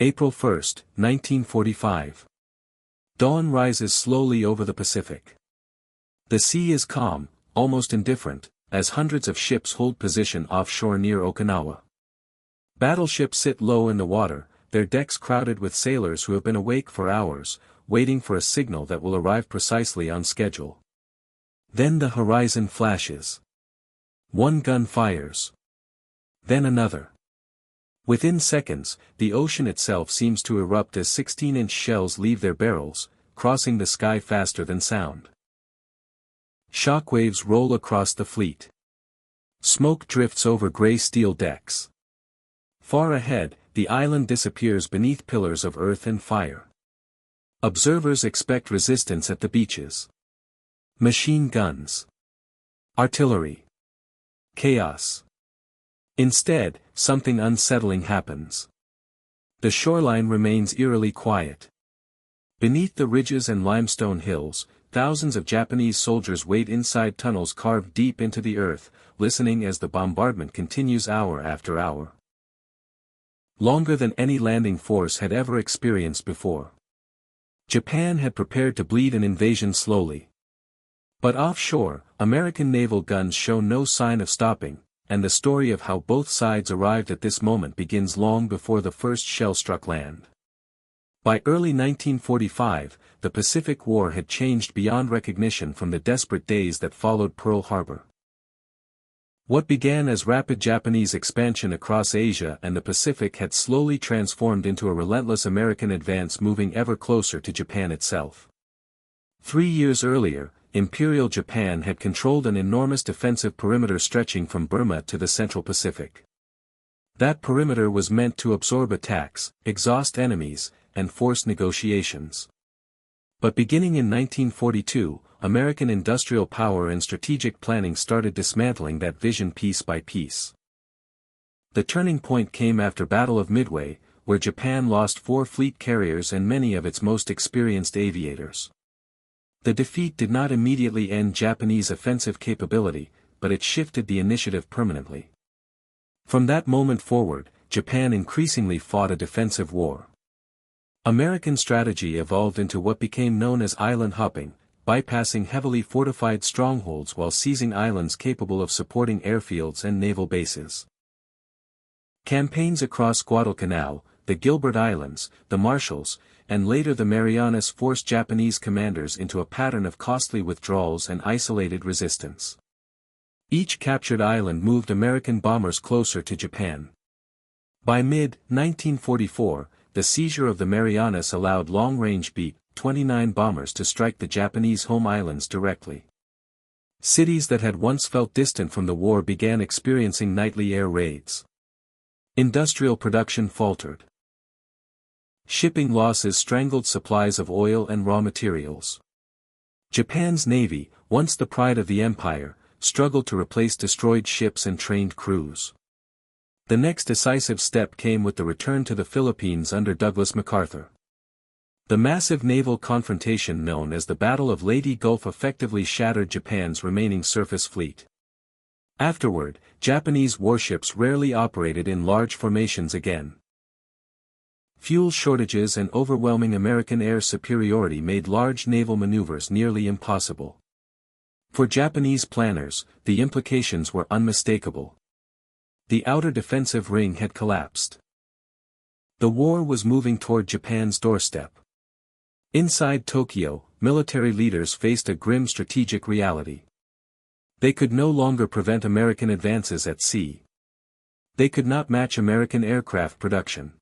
April 1, 1945. Dawn rises slowly over the Pacific. The sea is calm, almost indifferent, as hundreds of ships hold position offshore near Okinawa. Battleships sit low in the water, their decks crowded with sailors who have been awake for hours, waiting for a signal that will arrive precisely on schedule. Then the horizon flashes. One gun fires. Then another. Within seconds, the ocean itself seems to erupt as 16-inch shells leave their barrels, crossing the sky faster than sound. Shockwaves roll across the fleet. Smoke drifts over gray steel decks. Far ahead, the island disappears beneath pillars of earth and fire. Observers expect resistance at the beaches. Machine guns. Artillery. Chaos. Instead, something unsettling happens. The shoreline remains eerily quiet. Beneath the ridges and limestone hills, thousands of Japanese soldiers wait inside tunnels carved deep into the earth, listening as the bombardment continues hour after hour. Longer than any landing force had ever experienced before. Japan had prepared to bleed an invasion slowly. But offshore, American naval guns show no sign of stopping, and the story of how both sides arrived at this moment begins long before the first shell struck land. By early 1945, the Pacific War had changed beyond recognition from the desperate days that followed Pearl Harbor. What began as rapid Japanese expansion across Asia and the Pacific had slowly transformed into a relentless American advance moving ever closer to Japan itself. 3 years earlier, Imperial Japan had controlled an enormous defensive perimeter stretching from Burma to the Central Pacific. That perimeter was meant to absorb attacks, exhaust enemies, and force negotiations. But beginning in 1942, American industrial power and strategic planning started dismantling that vision piece by piece. The turning point came after Battle of Midway, where Japan lost 4 fleet carriers and many of its most experienced aviators. The defeat did not immediately end Japanese offensive capability, but it shifted the initiative permanently. From that moment forward, Japan increasingly fought a defensive war. American strategy evolved into what became known as island hopping, bypassing heavily fortified strongholds while seizing islands capable of supporting airfields and naval bases. Campaigns across Guadalcanal, the Gilbert Islands, the Marshalls, and later the Marianas forced Japanese commanders into a pattern of costly withdrawals and isolated resistance. Each captured island moved American bombers closer to Japan. By mid-1944, the seizure of the Marianas allowed long-range B-29 bombers to strike the Japanese home islands directly. Cities that had once felt distant from the war began experiencing nightly air raids. Industrial production faltered. Shipping losses strangled supplies of oil and raw materials. Japan's navy, once the pride of the empire, struggled to replace destroyed ships and trained crews. The next decisive step came with the return to the Philippines under Douglas MacArthur. The massive naval confrontation known as the Battle of Leyte Gulf effectively shattered Japan's remaining surface fleet. Afterward, Japanese warships rarely operated in large formations again. Fuel shortages and overwhelming American air superiority made large naval maneuvers nearly impossible. For Japanese planners, the implications were unmistakable. The outer defensive ring had collapsed. The war was moving toward Japan's doorstep. Inside Tokyo, military leaders faced a grim strategic reality. They could no longer prevent American advances at sea. They could not match American aircraft production.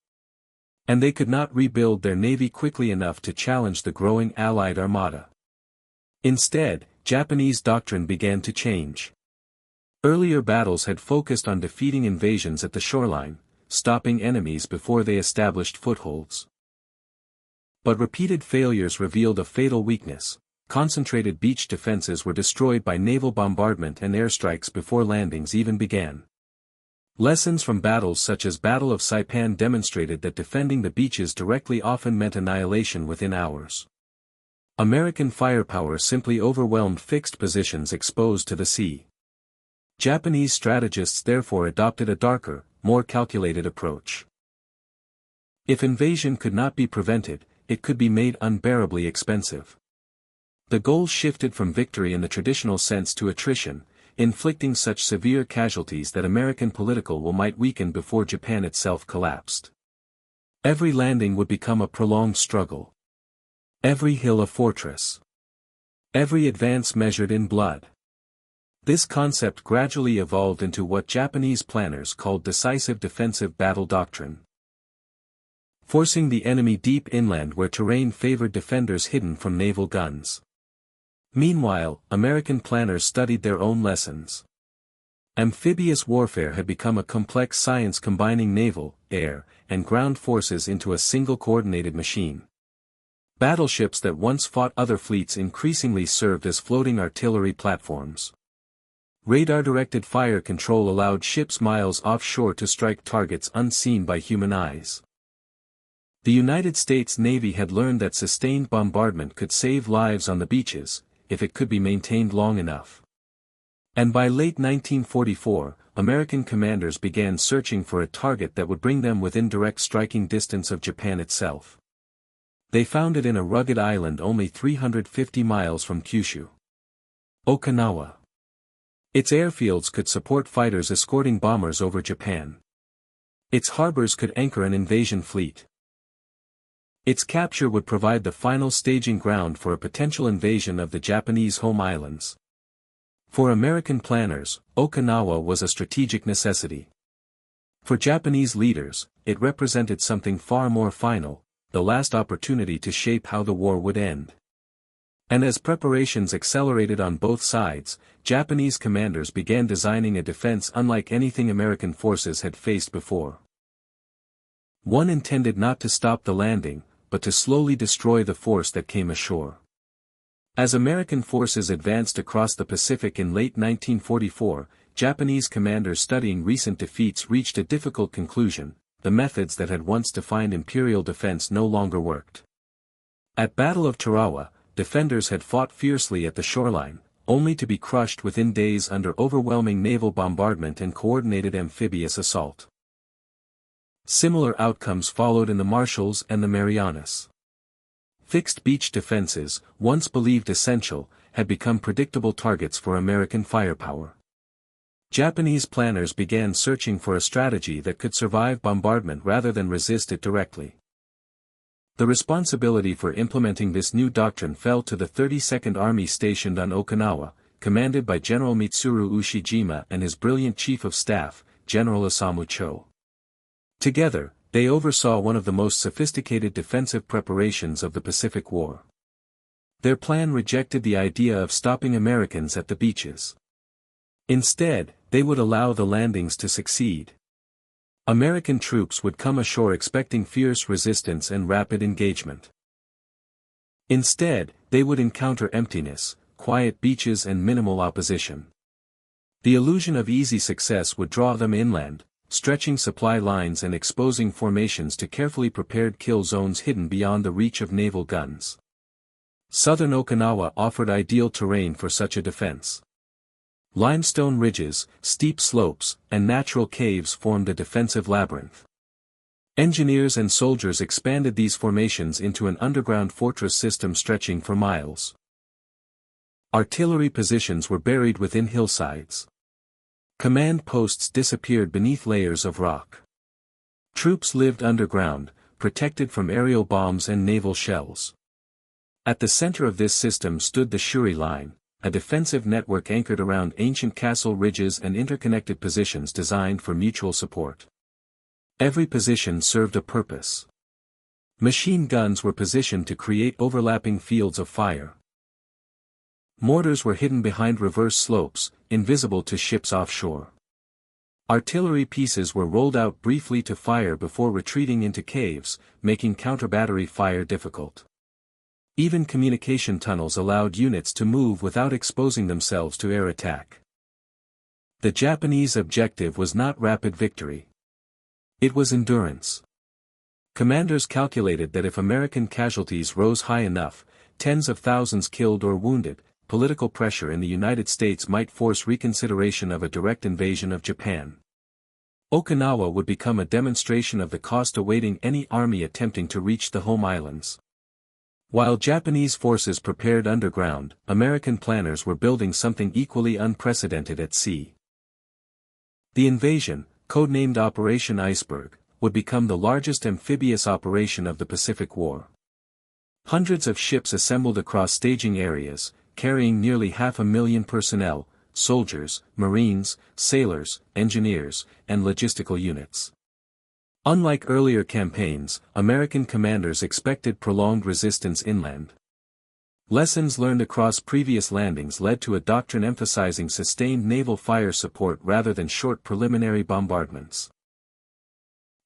And they could not rebuild their navy quickly enough to challenge the growing Allied armada. Instead, Japanese doctrine began to change. Earlier battles had focused on defeating invasions at the shoreline, stopping enemies before they established footholds. But repeated failures revealed a fatal weakness. Concentrated beach defenses were destroyed by naval bombardment and airstrikes before landings even began. Lessons from battles such as Battle of Saipan demonstrated that defending the beaches directly often meant annihilation within hours. American firepower simply overwhelmed fixed positions exposed to the sea. Japanese strategists therefore adopted a darker, more calculated approach. If invasion could not be prevented, it could be made unbearably expensive. The goal shifted from victory in the traditional sense to attrition, inflicting such severe casualties that American political will might weaken before Japan itself collapsed. Every landing would become a prolonged struggle. Every hill a fortress. Every advance measured in blood. This concept gradually evolved into what Japanese planners called decisive defensive battle doctrine. Forcing the enemy deep inland where terrain favored defenders hidden from naval guns. Meanwhile, American planners studied their own lessons. Amphibious warfare had become a complex science combining naval, air, and ground forces into a single coordinated machine. Battleships that once fought other fleets increasingly served as floating artillery platforms. Radar-directed fire control allowed ships miles offshore to strike targets unseen by human eyes. The United States Navy had learned that sustained bombardment could save lives on the beaches, if it could be maintained long enough. And by late 1944, American commanders began searching for a target that would bring them within direct striking distance of Japan itself. They found it in a rugged island only 350 miles from Kyushu. Okinawa. Its airfields could support fighters escorting bombers over Japan. Its harbors could anchor an invasion fleet. Its capture would provide the final staging ground for a potential invasion of the Japanese home islands. For American planners, Okinawa was a strategic necessity. For Japanese leaders, it represented something far more final, the last opportunity to shape how the war would end. And as preparations accelerated on both sides, Japanese commanders began designing a defense unlike anything American forces had faced before. One intended not to stop the landing, but to slowly destroy the force that came ashore. As American forces advanced across the Pacific in late 1944, Japanese commanders studying recent defeats reached a difficult conclusion: the methods that had once defined imperial defense no longer worked. At Battle of Tarawa, defenders had fought fiercely at the shoreline, only to be crushed within days under overwhelming naval bombardment and coordinated amphibious assault. Similar outcomes followed in the Marshalls and the Marianas. Fixed beach defenses, once believed essential, had become predictable targets for American firepower. Japanese planners began searching for a strategy that could survive bombardment rather than resist it directly. The responsibility for implementing this new doctrine fell to the 32nd Army stationed on Okinawa, commanded by General Mitsuru Ushijima and his brilliant Chief of Staff, General Osamu Cho. Together, they oversaw one of the most sophisticated defensive preparations of the Pacific War. Their plan rejected the idea of stopping Americans at the beaches. Instead, they would allow the landings to succeed. American troops would come ashore expecting fierce resistance and rapid engagement. Instead, they would encounter emptiness, quiet beaches and minimal opposition. The illusion of easy success would draw them inland, stretching supply lines and exposing formations to carefully prepared kill zones hidden beyond the reach of naval guns. Southern Okinawa offered ideal terrain for such a defense. Limestone ridges, steep slopes, and natural caves formed a defensive labyrinth. Engineers and soldiers expanded these formations into an underground fortress system stretching for miles. Artillery positions were buried within hillsides. Command posts disappeared beneath layers of rock. Troops lived underground, protected from aerial bombs and naval shells. At the center of this system stood the Shuri Line, a defensive network anchored around ancient castle ridges and interconnected positions designed for mutual support. Every position served a purpose. Machine guns were positioned to create overlapping fields of fire. Mortars were hidden behind reverse slopes, invisible to ships offshore. Artillery pieces were rolled out briefly to fire before retreating into caves, making counter-battery fire difficult. Even communication tunnels allowed units to move without exposing themselves to air attack. The Japanese objective was not rapid victory. It was endurance. Commanders calculated that if American casualties rose high enough, tens of thousands killed or wounded, political pressure in the United States might force reconsideration of a direct invasion of Japan. Okinawa would become a demonstration of the cost awaiting any army attempting to reach the home islands. While Japanese forces prepared underground, American planners were building something equally unprecedented at sea. The invasion, codenamed Operation Iceberg, would become the largest amphibious operation of the Pacific War. Hundreds of ships assembled across staging areas, carrying nearly 500,000 personnel, soldiers, marines, sailors, engineers, and logistical units. Unlike earlier campaigns, American commanders expected prolonged resistance inland. Lessons learned across previous landings led to a doctrine emphasizing sustained naval fire support rather than short preliminary bombardments.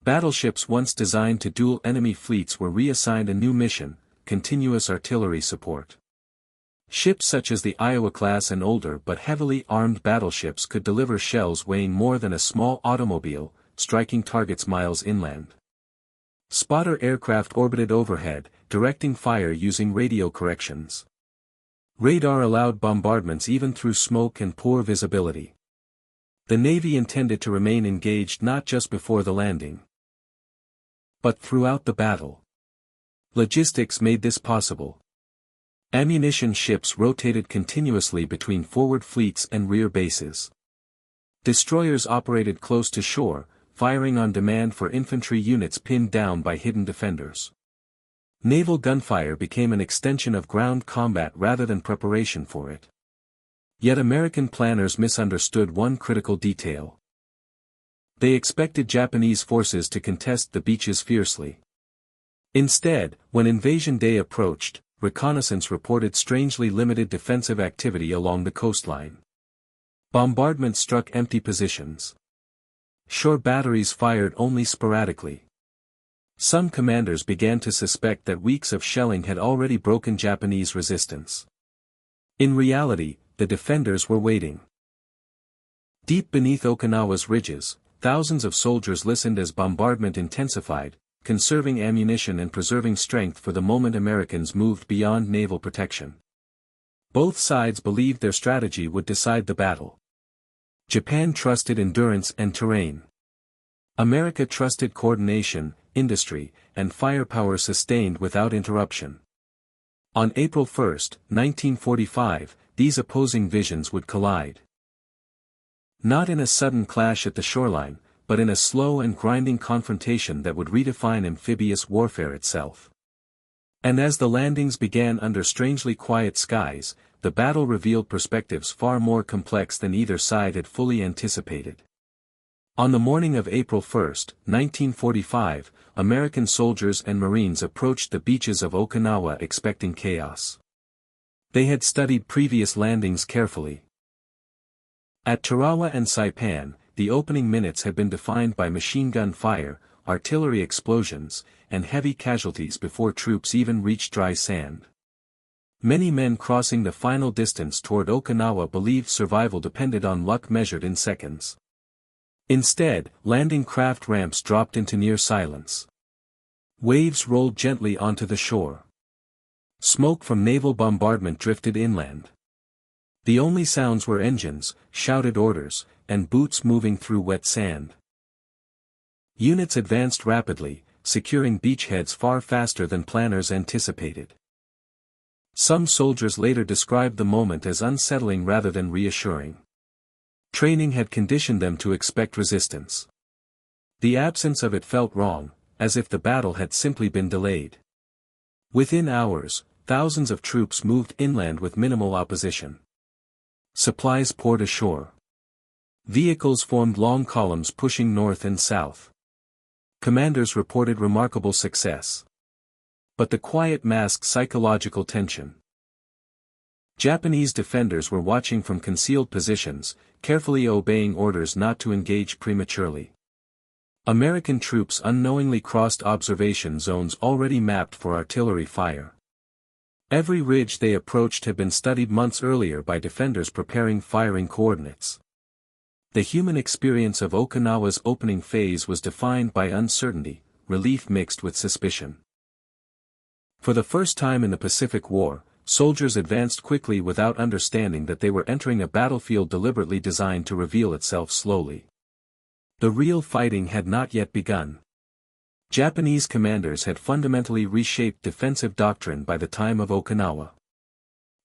Battleships once designed to duel enemy fleets were reassigned a new mission: continuous artillery support. Ships such as the Iowa-class and older but heavily armed battleships could deliver shells weighing more than a small automobile, striking targets miles inland. Spotter aircraft orbited overhead, directing fire using radio corrections. Radar allowed bombardments even through smoke and poor visibility. The Navy intended to remain engaged not just before the landing, but throughout the battle. Logistics made this possible. Ammunition ships rotated continuously between forward fleets and rear bases. Destroyers operated close to shore, firing on demand for infantry units pinned down by hidden defenders. Naval gunfire became an extension of ground combat rather than preparation for it. Yet American planners misunderstood one critical detail. They expected Japanese forces to contest the beaches fiercely. Instead, when invasion day approached, reconnaissance reported strangely limited defensive activity along the coastline. Bombardment struck empty positions. Shore batteries fired only sporadically. Some commanders began to suspect that weeks of shelling had already broken Japanese resistance. In reality, the defenders were waiting. Deep beneath Okinawa's ridges, thousands of soldiers listened as bombardment intensified, conserving ammunition and preserving strength for the moment Americans moved beyond naval protection. Both sides believed their strategy would decide the battle. Japan trusted endurance and terrain. America trusted coordination, industry, and firepower sustained without interruption. On April 1, 1945, these opposing visions would collide. Not in a sudden clash at the shoreline, but in a slow and grinding confrontation that would redefine amphibious warfare itself. And as the landings began under strangely quiet skies, the battle revealed perspectives far more complex than either side had fully anticipated. On the morning of April 1, 1945, American soldiers and Marines approached the beaches of Okinawa expecting chaos. They had studied previous landings carefully. At Tarawa and Saipan, the opening minutes had been defined by machine gun fire, artillery explosions, and heavy casualties before troops even reached dry sand. Many men crossing the final distance toward Okinawa believed survival depended on luck measured in seconds. Instead, landing craft ramps dropped into near silence. Waves rolled gently onto the shore. Smoke from naval bombardment drifted inland. The only sounds were engines, shouted orders, and boots moving through wet sand. Units advanced rapidly, securing beachheads far faster than planners anticipated. Some soldiers later described the moment as unsettling rather than reassuring. Training had conditioned them to expect resistance. The absence of it felt wrong, as if the battle had simply been delayed. Within hours, thousands of troops moved inland with minimal opposition. Supplies poured ashore. Vehicles formed long columns pushing north and south. Commanders reported remarkable success. But the quiet masked psychological tension. Japanese defenders were watching from concealed positions, carefully obeying orders not to engage prematurely. American troops unknowingly crossed observation zones already mapped for artillery fire. Every ridge they approached had been studied months earlier by defenders preparing firing coordinates. The human experience of Okinawa's opening phase was defined by uncertainty, relief mixed with suspicion. For the first time in the Pacific War, soldiers advanced quickly without understanding that they were entering a battlefield deliberately designed to reveal itself slowly. The real fighting had not yet begun. Japanese commanders had fundamentally reshaped defensive doctrine by the time of Okinawa.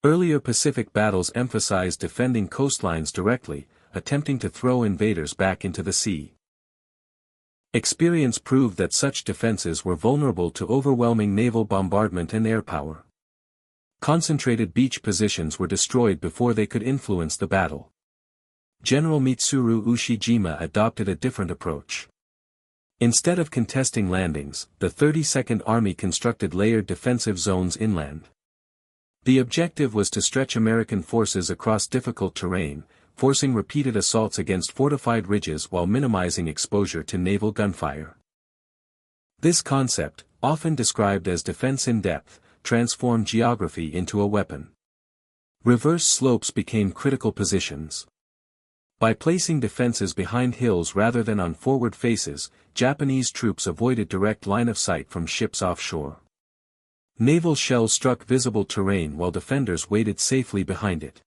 Earlier Pacific battles emphasized defending coastlines directly, attempting to throw invaders back into the sea. Experience proved that such defenses were vulnerable to overwhelming naval bombardment and air power. Concentrated beach positions were destroyed before they could influence the battle. General Mitsuru Ushijima adopted a different approach. Instead of contesting landings, the 32nd Army constructed layered defensive zones inland. The objective was to stretch American forces across difficult terrain, forcing repeated assaults against fortified ridges while minimizing exposure to naval gunfire. This concept, often described as defense in depth, transformed geography into a weapon. Reverse slopes became critical positions. By placing defenses behind hills rather than on forward faces, Japanese troops avoided direct line of sight from ships offshore. Naval shells struck visible terrain while defenders waited safely behind it.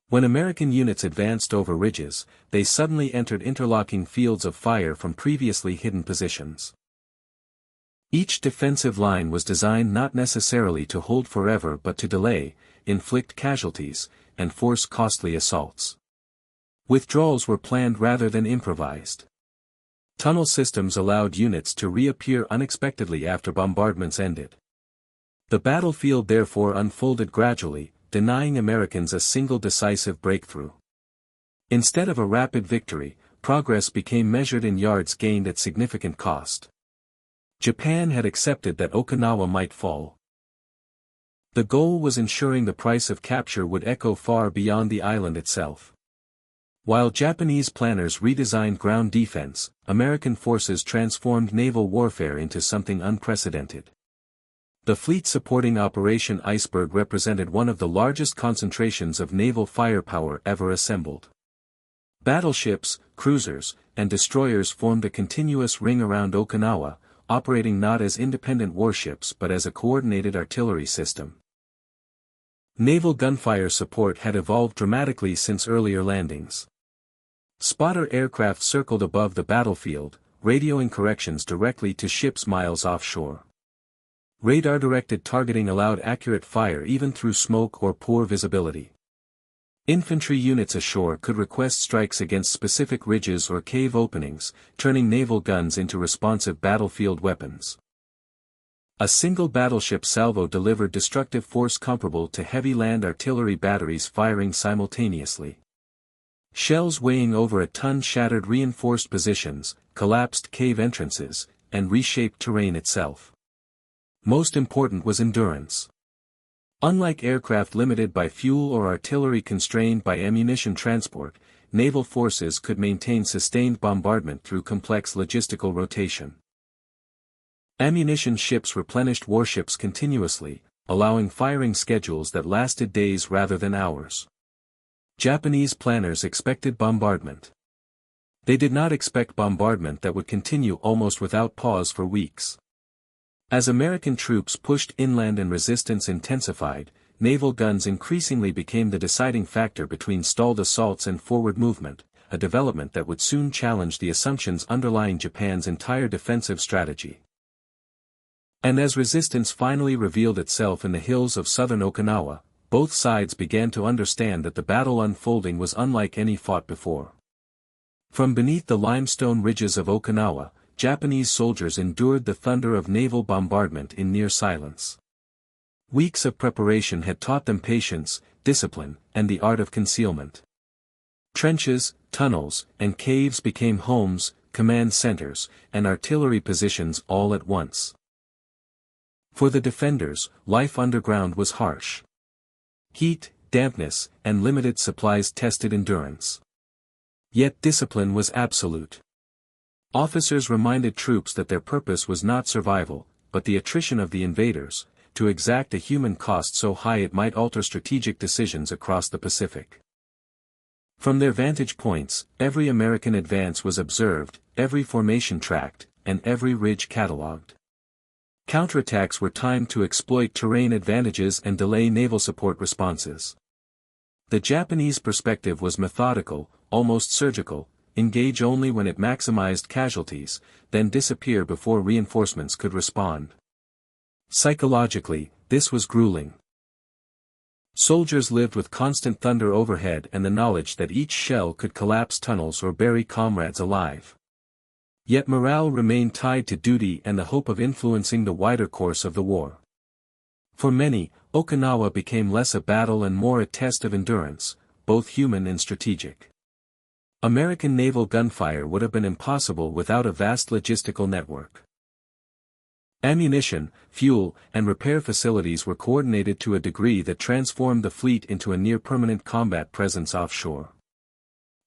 When American units advanced over ridges, they suddenly entered interlocking fields of fire from previously hidden positions. Each defensive line was designed not necessarily to hold forever but to delay, inflict casualties, and force costly assaults. Withdrawals were planned rather than improvised. Tunnel systems allowed units to reappear unexpectedly after bombardments ended. The battlefield therefore unfolded gradually, denying Americans a single decisive breakthrough. Instead of a rapid victory, progress became measured in yards gained at significant cost. Japan had accepted that Okinawa might fall. The goal was ensuring the price of capture would echo far beyond the island itself. While Japanese planners redesigned ground defense, American forces transformed naval warfare into something unprecedented. The fleet supporting Operation Iceberg represented one of the largest concentrations of naval firepower ever assembled. Battleships, cruisers, and destroyers formed a continuous ring around Okinawa, operating not as independent warships but as a coordinated artillery system. Naval gunfire support had evolved dramatically since earlier landings. Spotter aircraft circled above the battlefield, radioing corrections directly to ships miles offshore. Radar-directed targeting allowed accurate fire even through smoke or poor visibility. Infantry units ashore could request strikes against specific ridges or cave openings, turning naval guns into responsive battlefield weapons. A single battleship salvo delivered destructive force comparable to heavy land artillery batteries firing simultaneously. Shells weighing over a ton shattered reinforced positions, collapsed cave entrances, and reshaped terrain itself. Most important was endurance. Unlike aircraft limited by fuel or artillery constrained by ammunition transport, naval forces could maintain sustained bombardment through complex logistical rotation. Ammunition ships replenished warships continuously, allowing firing schedules that lasted days rather than hours. Japanese planners expected bombardment. They did not expect bombardment that would continue almost without pause for weeks. As American troops pushed inland and resistance intensified, naval guns increasingly became the deciding factor between stalled assaults and forward movement, a development that would soon challenge the assumptions underlying Japan's entire defensive strategy. And as resistance finally revealed itself in the hills of southern Okinawa, both sides began to understand that the battle unfolding was unlike any fought before. From beneath the limestone ridges of Okinawa, Japanese soldiers endured the thunder of naval bombardment in near silence. Weeks of preparation had taught them patience, discipline, and the art of concealment. Trenches, tunnels, and caves became homes, command centers, and artillery positions all at once. For the defenders, life underground was harsh. Heat, dampness, and limited supplies tested endurance. Yet discipline was absolute. Officers reminded troops that their purpose was not survival, but the attrition of the invaders, to exact a human cost so high it might alter strategic decisions across the Pacific. From their vantage points, every American advance was observed, every formation tracked, and every ridge catalogued. Counterattacks were timed to exploit terrain advantages and delay naval support responses. The Japanese perspective was methodical, almost surgical, engage only when it maximized casualties, then disappear before reinforcements could respond. Psychologically, this was grueling. Soldiers lived with constant thunder overhead and the knowledge that each shell could collapse tunnels or bury comrades alive. Yet morale remained tied to duty and the hope of influencing the wider course of the war. For many, Okinawa became less a battle and more a test of endurance, both human and strategic. American naval gunfire would have been impossible without a vast logistical network. Ammunition, fuel, and repair facilities were coordinated to a degree that transformed the fleet into a near-permanent combat presence offshore.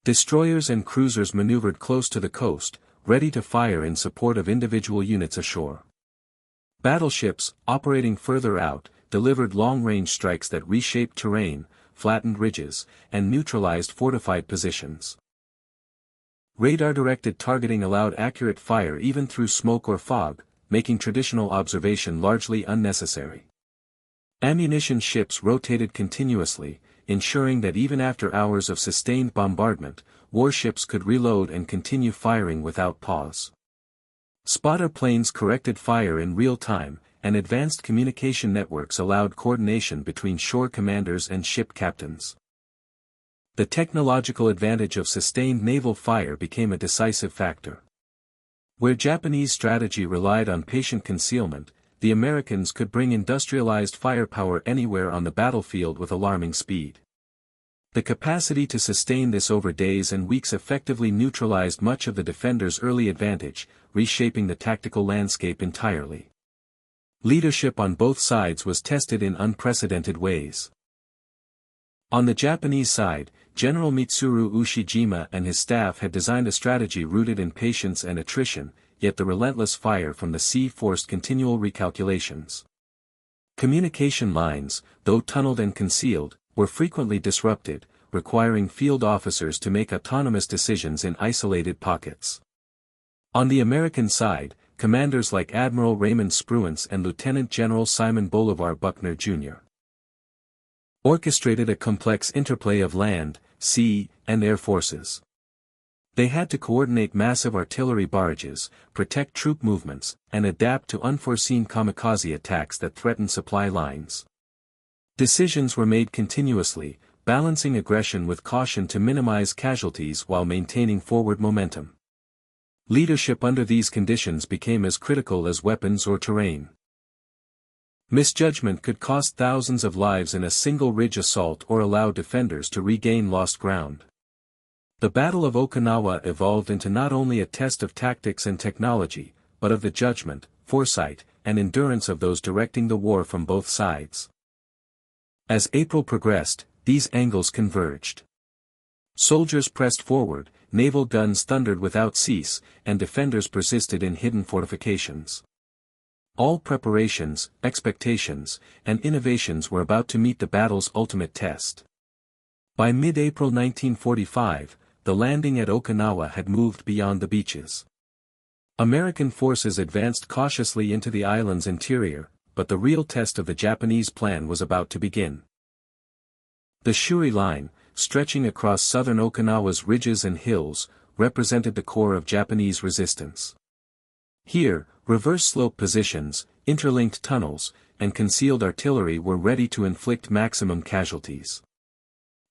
Destroyers and cruisers maneuvered close to the coast, ready to fire in support of individual units ashore. Battleships, operating further out, delivered long-range strikes that reshaped terrain, flattened ridges, and neutralized fortified positions. Radar-directed targeting allowed accurate fire even through smoke or fog, making traditional observation largely unnecessary. Ammunition ships rotated continuously, ensuring that even after hours of sustained bombardment, warships could reload and continue firing without pause. Spotter planes corrected fire in real time, and advanced communication networks allowed coordination between shore commanders and ship captains. The technological advantage of sustained naval fire became a decisive factor. Where Japanese strategy relied on patient concealment, the Americans could bring industrialized firepower anywhere on the battlefield with alarming speed. The capacity to sustain this over days and weeks effectively neutralized much of the defenders' early advantage, reshaping the tactical landscape entirely. Leadership on both sides was tested in unprecedented ways. On the Japanese side, General Mitsuru Ushijima and his staff had designed a strategy rooted in patience and attrition, yet the relentless fire from the sea forced continual recalculations. Communication lines, though tunneled and concealed, were frequently disrupted, requiring field officers to make autonomous decisions in isolated pockets. On the American side, commanders like Admiral Raymond Spruance and Lieutenant General Simon Bolivar Buckner, Jr. orchestrated a complex interplay of land, sea, and air forces. They had to coordinate massive artillery barrages, protect troop movements, and adapt to unforeseen kamikaze attacks that threatened supply lines. Decisions were made continuously, balancing aggression with caution to minimize casualties while maintaining forward momentum. Leadership under these conditions became as critical as weapons or terrain. Misjudgment could cost thousands of lives in a single ridge assault or allow defenders to regain lost ground. The Battle of Okinawa evolved into not only a test of tactics and technology, but of the judgment, foresight, and endurance of those directing the war from both sides. As April progressed, these angles converged. Soldiers pressed forward, naval guns thundered without cease, and defenders persisted in hidden fortifications. All preparations, expectations, and innovations were about to meet the battle's ultimate test. By mid-April 1945, the landing at Okinawa had moved beyond the beaches. American forces advanced cautiously into the island's interior, but the real test of the Japanese plan was about to begin. The Shuri Line, stretching across southern Okinawa's ridges and hills, represented the core of Japanese resistance. Here, reverse-slope positions, interlinked tunnels, and concealed artillery were ready to inflict maximum casualties.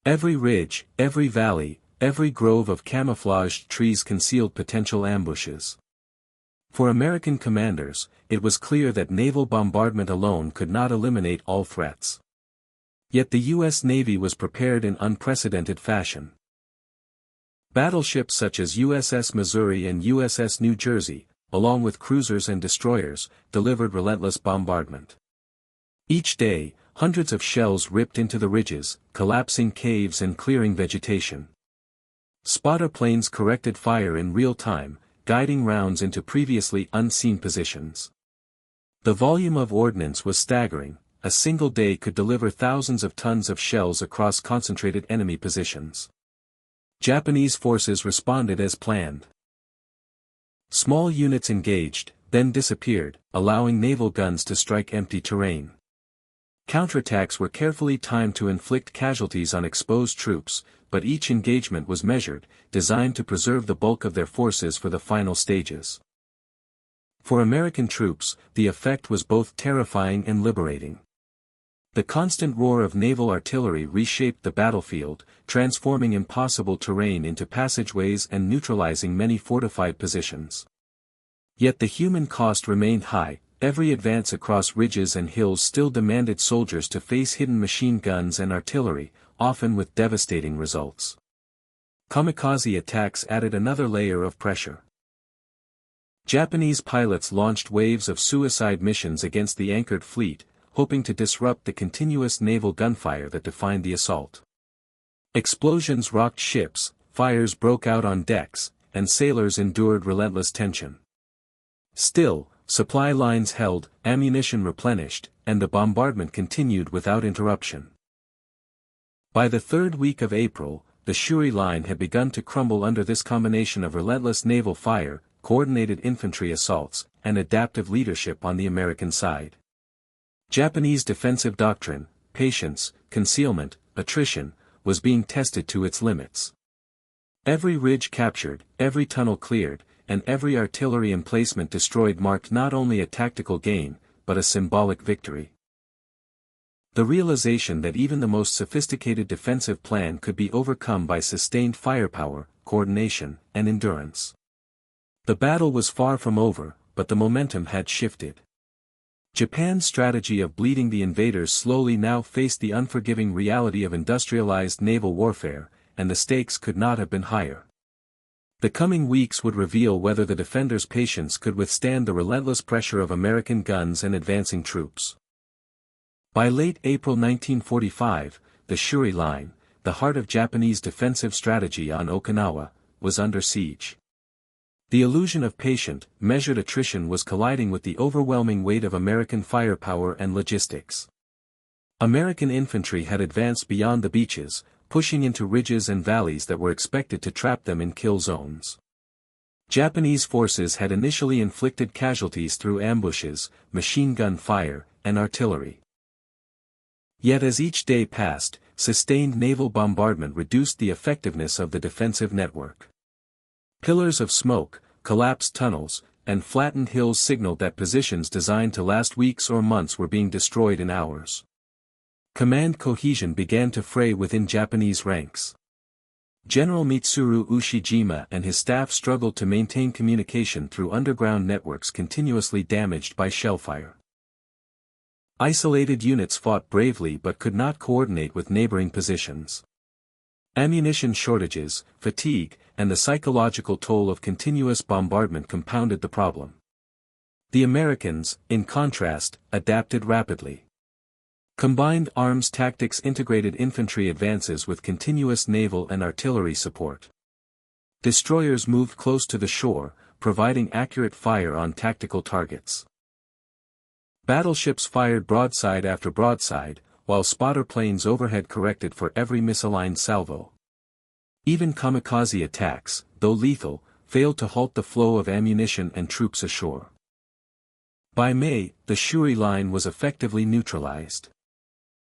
Every ridge, every valley, every grove of camouflaged trees concealed potential ambushes. For American commanders, it was clear that naval bombardment alone could not eliminate all threats. Yet the U.S. Navy was prepared in unprecedented fashion. Battleships such as USS Missouri and USS New Jersey, along with cruisers and destroyers, delivered relentless bombardment. Each day, hundreds of shells ripped into the ridges, collapsing caves and clearing vegetation. Spotter planes corrected fire in real time, guiding rounds into previously unseen positions. The volume of ordnance was staggering. A single day could deliver thousands of tons of shells across concentrated enemy positions. Japanese forces responded as planned. Small units engaged, then disappeared, allowing naval guns to strike empty terrain. Counterattacks were carefully timed to inflict casualties on exposed troops, but each engagement was measured, designed to preserve the bulk of their forces for the final stages. For American troops, the effect was both terrifying and liberating. The constant roar of naval artillery reshaped the battlefield, transforming impossible terrain into passageways and neutralizing many fortified positions. Yet the human cost remained high. Every advance across ridges and hills still demanded soldiers to face hidden machine guns and artillery, often with devastating results. Kamikaze attacks added another layer of pressure. Japanese pilots launched waves of suicide missions against the anchored fleet, hoping to disrupt the continuous naval gunfire that defined the assault. Explosions rocked ships, fires broke out on decks, and sailors endured relentless tension. Still, supply lines held, ammunition replenished, and the bombardment continued without interruption. By the third week of April, the Shuri line had begun to crumble under this combination of relentless naval fire, coordinated infantry assaults, and adaptive leadership on the American side. Japanese defensive doctrine, patience, concealment, attrition, was being tested to its limits. Every ridge captured, every tunnel cleared, and every artillery emplacement destroyed marked not only a tactical gain, but a symbolic victory. The realization that even the most sophisticated defensive plan could be overcome by sustained firepower, coordination, and endurance. The battle was far from over, but the momentum had shifted. Japan's strategy of bleeding the invaders slowly now faced the unforgiving reality of industrialized naval warfare, and the stakes could not have been higher. The coming weeks would reveal whether the defenders' patience could withstand the relentless pressure of American guns and advancing troops. By late April 1945, the Shuri Line, the heart of Japanese defensive strategy on Okinawa, was under siege. The illusion of patient, measured attrition was colliding with the overwhelming weight of American firepower and logistics. American infantry had advanced beyond the beaches, pushing into ridges and valleys that were expected to trap them in kill zones. Japanese forces had initially inflicted casualties through ambushes, machine gun fire, and artillery. Yet as each day passed, sustained naval bombardment reduced the effectiveness of the defensive network. Pillars of smoke, collapsed tunnels, and flattened hills signaled that positions designed to last weeks or months were being destroyed in hours. Command cohesion began to fray within Japanese ranks. General Mitsuru Ushijima and his staff struggled to maintain communication through underground networks continuously damaged by shellfire. Isolated units fought bravely but could not coordinate with neighboring positions. Ammunition shortages, fatigue, and the psychological toll of continuous bombardment compounded the problem. The Americans, in contrast, adapted rapidly. Combined arms tactics integrated infantry advances with continuous naval and artillery support. Destroyers moved close to the shore, providing accurate fire on tactical targets. Battleships fired broadside after broadside, while spotter planes overhead corrected for every misaligned salvo. Even kamikaze attacks, though lethal, failed to halt the flow of ammunition and troops ashore. By May, the Shuri line was effectively neutralized.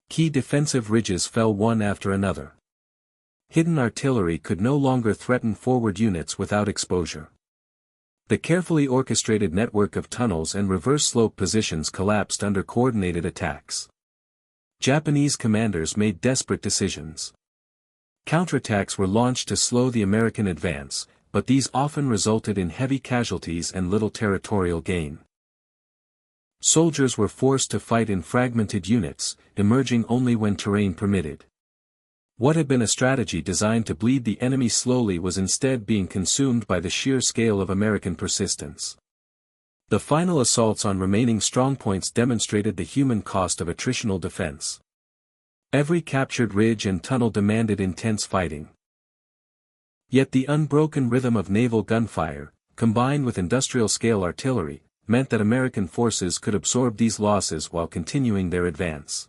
Key defensive ridges fell one after another. Hidden artillery could no longer threaten forward units without exposure. The carefully orchestrated network of tunnels and reverse slope positions collapsed under coordinated attacks. Japanese commanders made desperate decisions. Counterattacks were launched to slow the American advance, but these often resulted in heavy casualties and little territorial gain. Soldiers were forced to fight in fragmented units, emerging only when terrain permitted. What had been a strategy designed to bleed the enemy slowly was instead being consumed by the sheer scale of American persistence. The final assaults on remaining strongpoints demonstrated the human cost of attritional defense. Every captured ridge and tunnel demanded intense fighting. Yet the unbroken rhythm of naval gunfire, combined with industrial-scale artillery, meant that American forces could absorb these losses while continuing their advance.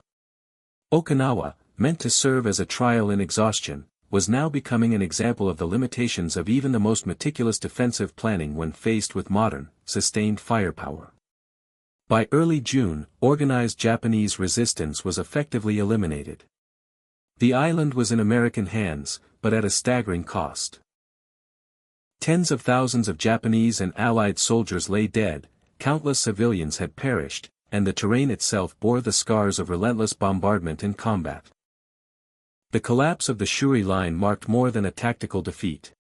Okinawa, meant to serve as a trial in exhaustion, was now becoming an example of the limitations of even the most meticulous defensive planning when faced with modern, sustained firepower. By early June, organized Japanese resistance was effectively eliminated. The island was in American hands, but at a staggering cost. Tens of thousands of Japanese and Allied soldiers lay dead, countless civilians had perished, and the terrain itself bore the scars of relentless bombardment and combat. The collapse of the Shuri line marked more than a tactical defeat.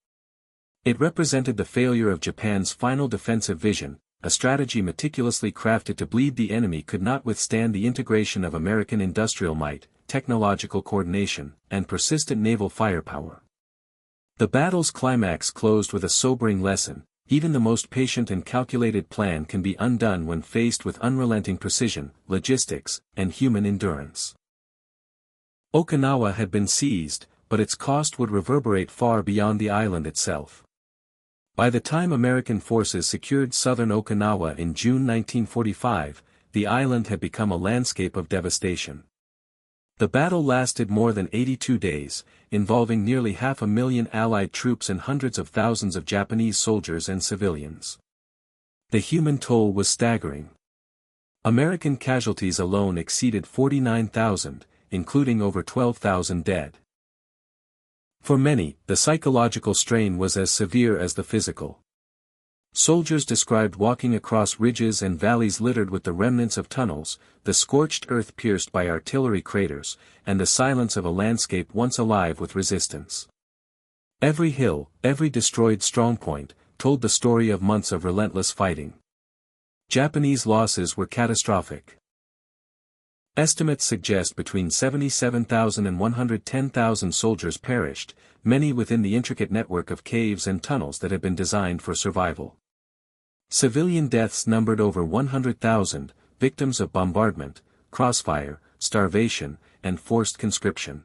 It represented the failure of Japan's final defensive vision, a strategy meticulously crafted to bleed the enemy could not withstand the integration of American industrial might, technological coordination, and persistent naval firepower. The battle's climax closed with a sobering lesson: even the most patient and calculated plan can be undone when faced with unrelenting precision, logistics, and human endurance. Okinawa had been seized, but its cost would reverberate far beyond the island itself. By the time American forces secured southern Okinawa in June 1945, the island had become a landscape of devastation. The battle lasted more than 82 days, involving nearly 500,000 Allied troops and hundreds of thousands of Japanese soldiers and civilians. The human toll was staggering. American casualties alone exceeded 49,000, including over 12,000 dead. For many, the psychological strain was as severe as the physical. Soldiers described walking across ridges and valleys littered with the remnants of tunnels, the scorched earth pierced by artillery craters, and the silence of a landscape once alive with resistance. Every hill, every destroyed strongpoint, told the story of months of relentless fighting. Japanese losses were catastrophic. Estimates suggest between 77,000 and 110,000 soldiers perished, many within the intricate network of caves and tunnels that had been designed for survival. Civilian deaths numbered over 100,000, victims of bombardment, crossfire, starvation, and forced conscription.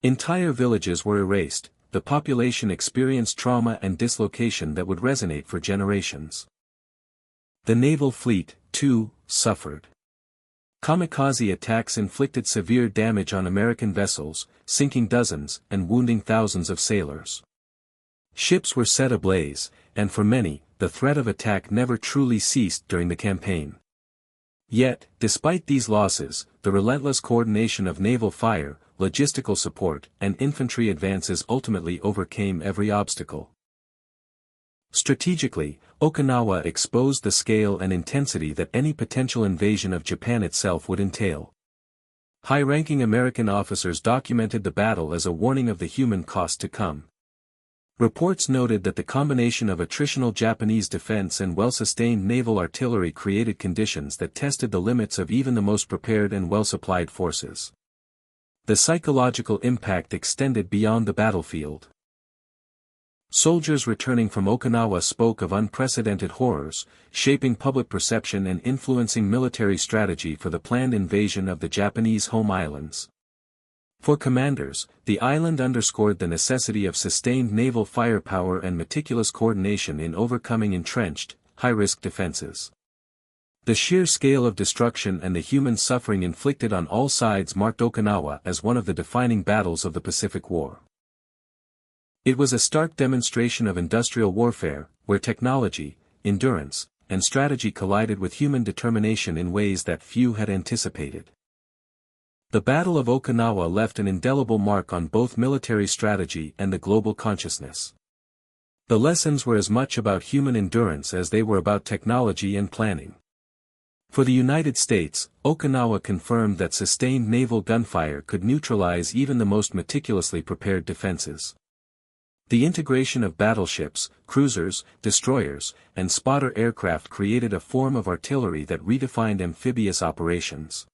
Entire villages were erased, the population experienced trauma and dislocation that would resonate for generations. The naval fleet, too, suffered. Kamikaze attacks inflicted severe damage on American vessels, sinking dozens and wounding thousands of sailors. Ships were set ablaze, and for many, the threat of attack never truly ceased during the campaign. Yet, despite these losses, the relentless coordination of naval fire, logistical support, and infantry advances ultimately overcame every obstacle. Strategically, Okinawa exposed the scale and intensity that any potential invasion of Japan itself would entail. High-ranking American officers documented the battle as a warning of the human cost to come. Reports noted that the combination of attritional Japanese defense and well-sustained naval artillery created conditions that tested the limits of even the most prepared and well-supplied forces. The psychological impact extended beyond the battlefield. Soldiers returning from Okinawa spoke of unprecedented horrors, shaping public perception and influencing military strategy for the planned invasion of the Japanese home islands. For commanders, the island underscored the necessity of sustained naval firepower and meticulous coordination in overcoming entrenched, high-risk defenses. The sheer scale of destruction and the human suffering inflicted on all sides marked Okinawa as one of the defining battles of the Pacific War. It was a stark demonstration of industrial warfare, where technology, endurance, and strategy collided with human determination in ways that few had anticipated. The Battle of Okinawa left an indelible mark on both military strategy and the global consciousness. The lessons were as much about human endurance as they were about technology and planning. For the United States, Okinawa confirmed that sustained naval gunfire could neutralize even the most meticulously prepared defenses. The integration of battleships, cruisers, destroyers, and spotter aircraft created a form of artillery that redefined amphibious operations.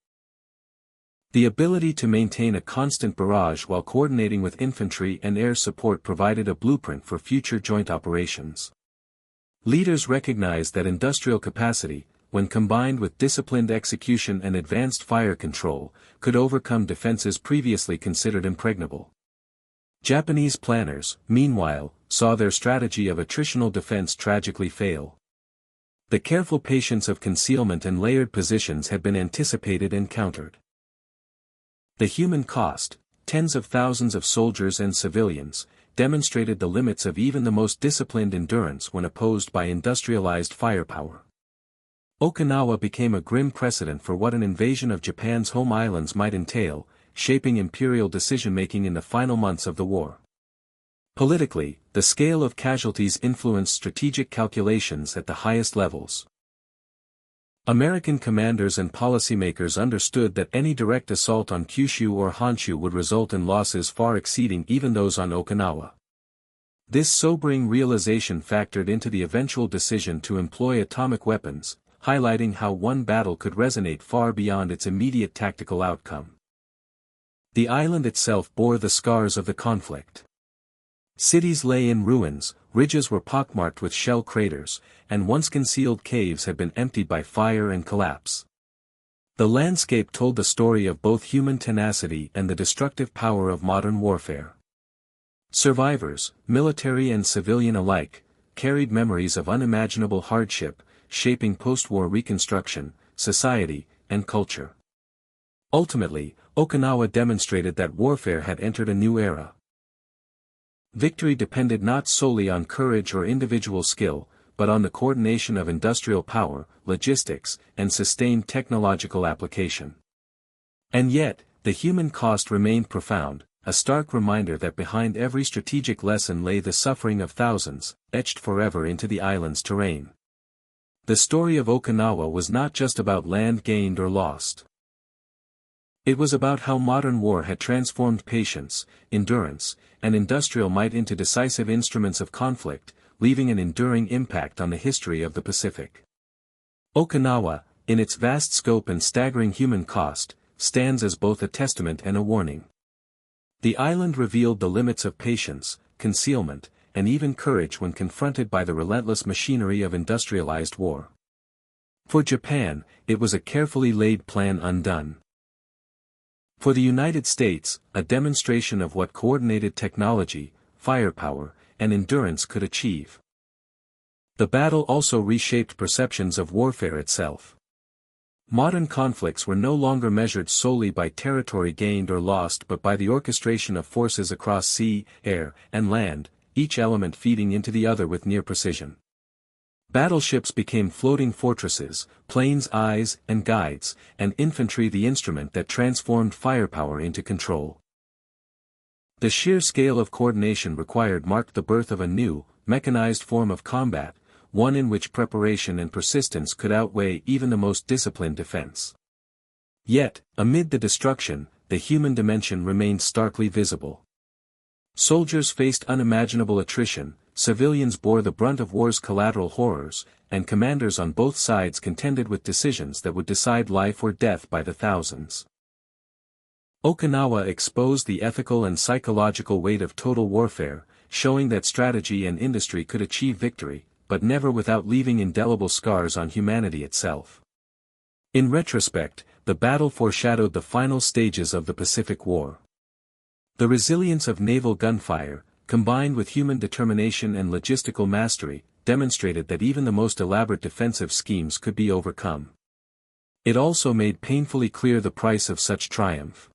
The ability to maintain a constant barrage while coordinating with infantry and air support provided a blueprint for future joint operations. Leaders recognized that industrial capacity, when combined with disciplined execution and advanced fire control, could overcome defenses previously considered impregnable. Japanese planners, meanwhile, saw their strategy of attritional defense tragically fail. The careful patience of concealment and layered positions had been anticipated and countered. The human cost, tens of thousands of soldiers and civilians, demonstrated the limits of even the most disciplined endurance when opposed by industrialized firepower. Okinawa became a grim precedent for what an invasion of Japan's home islands might entail, shaping imperial decision-making in the final months of the war. Politically, the scale of casualties influenced strategic calculations at the highest levels. American commanders and policymakers understood that any direct assault on Kyushu or Honshu would result in losses far exceeding even those on Okinawa. This sobering realization factored into the eventual decision to employ atomic weapons, highlighting how one battle could resonate far beyond its immediate tactical outcome. The island itself bore the scars of the conflict. Cities lay in ruins, ridges were pockmarked with shell craters, and once concealed caves had been emptied by fire and collapse. The landscape told the story of both human tenacity and the destructive power of modern warfare. Survivors, military and civilian alike, carried memories of unimaginable hardship, shaping post-war reconstruction, society, and culture. Ultimately, Okinawa demonstrated that warfare had entered a new era. Victory depended not solely on courage or individual skill, but on the coordination of industrial power, logistics, and sustained technological application. And yet, the human cost remained profound, a stark reminder that behind every strategic lesson lay the suffering of thousands, etched forever into the island's terrain. The story of Okinawa was not just about land gained or lost. It was about how modern war had transformed patience, endurance, and industrial might into decisive instruments of conflict, leaving an enduring impact on the history of the Pacific. Okinawa, in its vast scope and staggering human cost, stands as both a testament and a warning. The island revealed the limits of patience, concealment, and even courage when confronted by the relentless machinery of industrialized war. For Japan, it was a carefully laid plan undone. For the United States, a demonstration of what coordinated technology, firepower, and endurance could achieve. The battle also reshaped perceptions of warfare itself. Modern conflicts were no longer measured solely by territory gained or lost but by the orchestration of forces across sea, air, and land, each element feeding into the other with near precision. Battleships became floating fortresses, planes eyes and guides, and infantry the instrument that transformed firepower into control. The sheer scale of coordination required marked the birth of a new, mechanized form of combat, one in which preparation and persistence could outweigh even the most disciplined defense. Yet, amid the destruction, the human dimension remained starkly visible. Soldiers faced unimaginable attrition, civilians bore the brunt of war's collateral horrors, and commanders on both sides contended with decisions that would decide life or death by the thousands. Okinawa exposed the ethical and psychological weight of total warfare, showing that strategy and industry could achieve victory, but never without leaving indelible scars on humanity itself. In retrospect, the battle foreshadowed the final stages of the Pacific War. The resilience of naval gunfire, combined with human determination and logistical mastery, demonstrated that even the most elaborate defensive schemes could be overcome. It also made painfully clear the price of such triumph.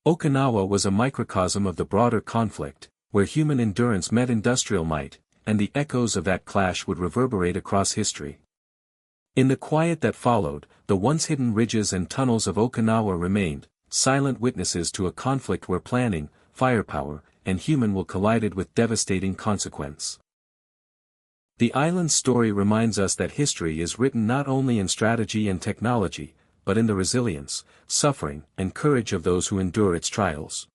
Okinawa was a microcosm of the broader conflict, where human endurance met industrial might, and the echoes of that clash would reverberate across history. In the quiet that followed, the once hidden ridges and tunnels of Okinawa remained, silent witnesses to a conflict where planning, firepower, and human will collided with devastating consequence. The island's story reminds us that history is written not only in strategy and technology, but in the resilience, suffering, and courage of those who endure its trials.